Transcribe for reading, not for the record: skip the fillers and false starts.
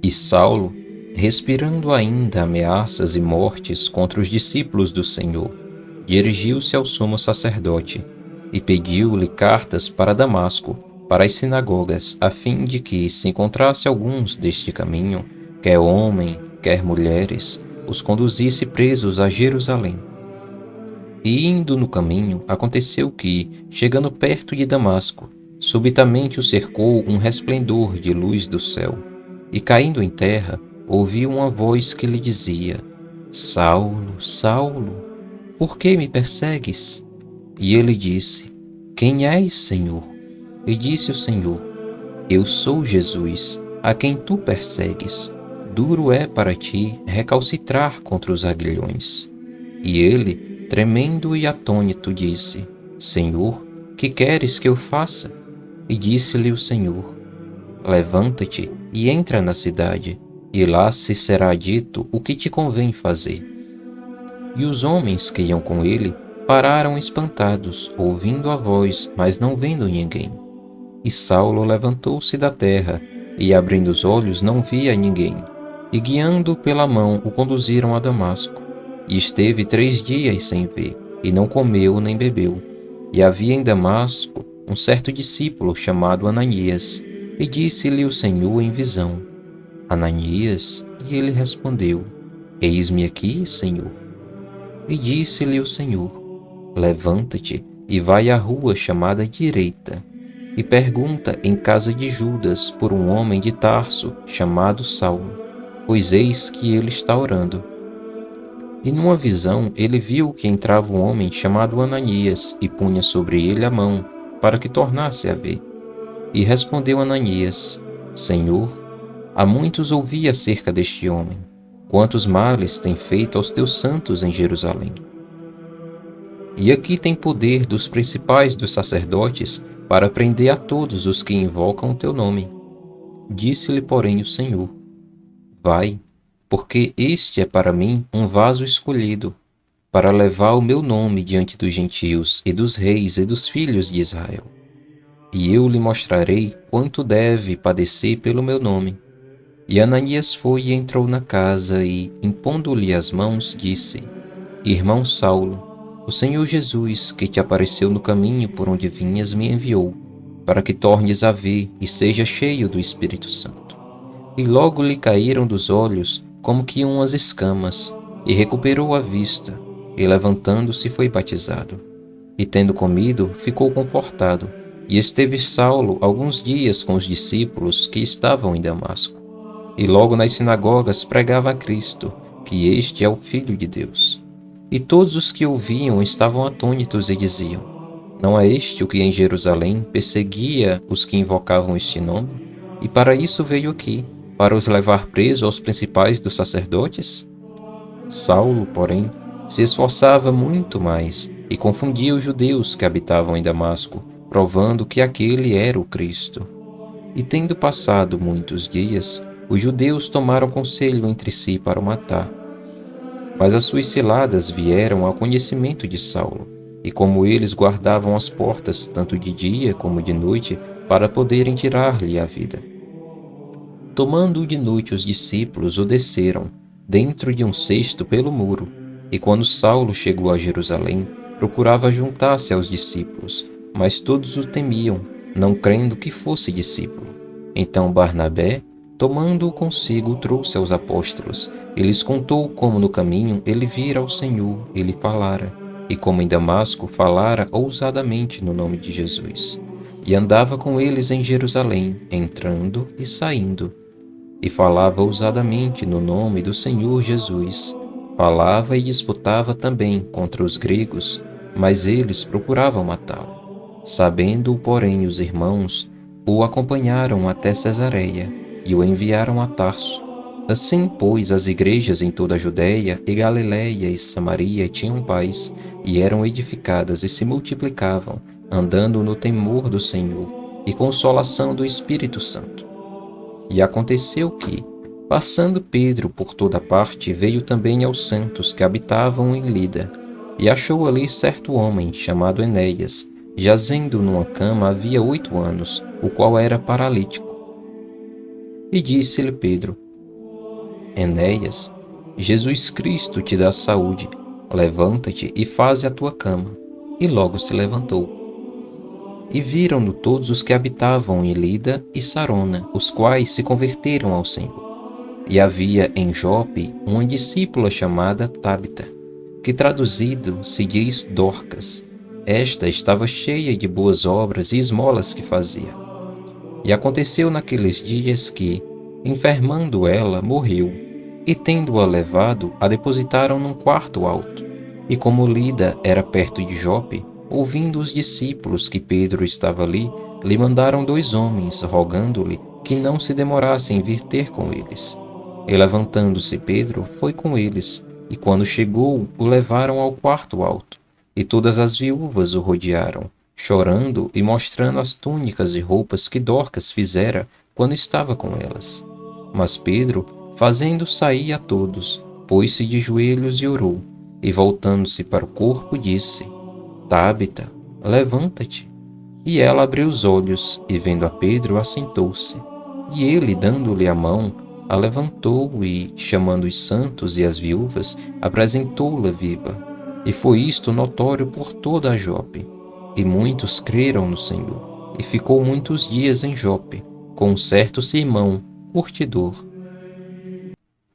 E Saulo, respirando ainda ameaças e mortes contra os discípulos do Senhor, dirigiu-se ao sumo sacerdote e pediu-lhe cartas para Damasco, para as sinagogas, a fim de que, se encontrasse alguns deste caminho, quer homem, quer mulheres, os conduzisse presos a Jerusalém. E indo no caminho, aconteceu que, chegando perto de Damasco, subitamente o cercou um resplendor de luz do céu, e caindo em terra, ouviu uma voz que lhe dizia: Saulo, Saulo, por que me persegues? E ele disse: Quem és, Senhor? E disse o Senhor: Eu sou Jesus, a quem tu persegues. Duro é para ti recalcitrar contra os aguilhões. E ele, tremendo e atônito, disse: Senhor, que queres que eu faça? E disse-lhe o Senhor: Levanta-te e entra na cidade, e lá se será dito o que te convém fazer. E os homens que iam com ele pararam espantados, ouvindo a voz, mas não vendo ninguém. E Saulo levantou-se da terra, e abrindo os olhos não via ninguém. E guiando-o pela mão o conduziram a Damasco. E esteve 3 dias sem ver, e não comeu nem bebeu. E havia em Damasco um certo discípulo chamado Ananias, e disse-lhe o Senhor em visão: Ananias, e ele respondeu: Eis-me aqui, Senhor. E disse-lhe o Senhor: Levanta-te e vai à rua chamada Direita, e pergunta em casa de Judas por um homem de Tarso chamado Saulo, pois eis que ele está orando. E numa visão ele viu que entrava um homem chamado Ananias e punha sobre ele a mão, para que tornasse a ver. E respondeu Ananias: Senhor, há muitos ouvi acerca deste homem, quantos males tem feito aos teus santos em Jerusalém. E aqui tem poder dos principais dos sacerdotes para prender a todos os que invocam o teu nome. Disse-lhe, porém, o Senhor: Vai, porque este é para mim um vaso escolhido, para levar o meu nome diante dos gentios e dos reis e dos filhos de Israel. E eu lhe mostrarei quanto deve padecer pelo meu nome. E Ananias foi e entrou na casa e, impondo-lhe as mãos, disse: Irmão Saulo, o Senhor Jesus, que te apareceu no caminho por onde vinhas, me enviou, para que tornes a ver e seja cheio do Espírito Santo. E logo lhe caíram dos olhos como que umas escamas, e recuperou a vista, e levantando-se foi batizado. E tendo comido, ficou confortado, e esteve Saulo alguns dias com os discípulos que estavam em Damasco. E logo nas sinagogas pregava a Cristo, que este é o Filho de Deus. E todos os que ouviam estavam atônitos e diziam: Não é este o que em Jerusalém perseguia os que invocavam este nome? E para isso veio aqui, para os levar presos aos principais dos sacerdotes? Saulo, porém, se esforçava muito mais e confundia os judeus que habitavam em Damasco, provando que aquele era o Cristo. E tendo passado muitos dias, os judeus tomaram conselho entre si para o matar. Mas as suas ciladas vieram ao conhecimento de Saulo, e como eles guardavam as portas tanto de dia como de noite, para poderem tirar-lhe a vida. Tomando-o de noite os discípulos o desceram, dentro de um cesto pelo muro, e quando Saulo chegou a Jerusalém, procurava juntar-se aos discípulos, mas todos o temiam, não crendo que fosse discípulo. Então Barnabé, tomando-o consigo, o trouxe aos apóstolos, e lhes contou como no caminho ele vira ao Senhor e lhe falara, e como em Damasco falara ousadamente no nome de Jesus. E andava com eles em Jerusalém, entrando e saindo, e falava ousadamente no nome do Senhor Jesus. Falava e disputava também contra os gregos, mas eles procuravam matá-lo. Sabendo-o, porém, os irmãos, o acompanharam até Cesareia e o enviaram a Tarso. Assim, pois, as igrejas em toda a Judéia e Galiléia e Samaria tinham paz, e eram edificadas e se multiplicavam, andando no temor do Senhor e consolação do Espírito Santo. E aconteceu que, passando Pedro por toda parte, veio também aos santos que habitavam em Lida, e achou ali certo homem chamado Enéas, jazendo numa cama havia 8 anos, o qual era paralítico. E disse-lhe Pedro: Enéas, Jesus Cristo te dá saúde, levanta-te e faze a tua cama. E logo se levantou. E viram-no todos os que habitavam em Lida e Sarona, os quais se converteram ao Senhor. E havia em Jope uma discípula chamada Tabita, que traduzido se diz Dorcas. Esta estava cheia de boas obras e esmolas que fazia. E aconteceu naqueles dias que, enfermando ela, morreu, e tendo-a levado, a depositaram num quarto alto. E como Lida era perto de Jope, ouvindo os discípulos que Pedro estava ali, lhe mandaram 2 homens, rogando-lhe que não se demorasse em vir ter com eles. E levantando-se Pedro, foi com eles, e quando chegou, o levaram ao quarto alto. E todas as viúvas o rodearam, chorando e mostrando as túnicas e roupas que Dorcas fizera quando estava com elas. Mas Pedro, fazendo sair a todos, pôs-se de joelhos e orou, e voltando-se para o corpo, disse: Tabita, levanta-te. E ela abriu os olhos, e vendo a Pedro, assentou-se. E ele, dando-lhe a mão, a levantou e, chamando os santos e as viúvas, apresentou-la viva. E foi isto notório por toda a Jope. E muitos creram no Senhor. E ficou muitos dias em Jope, com um certo Simão, curtidor,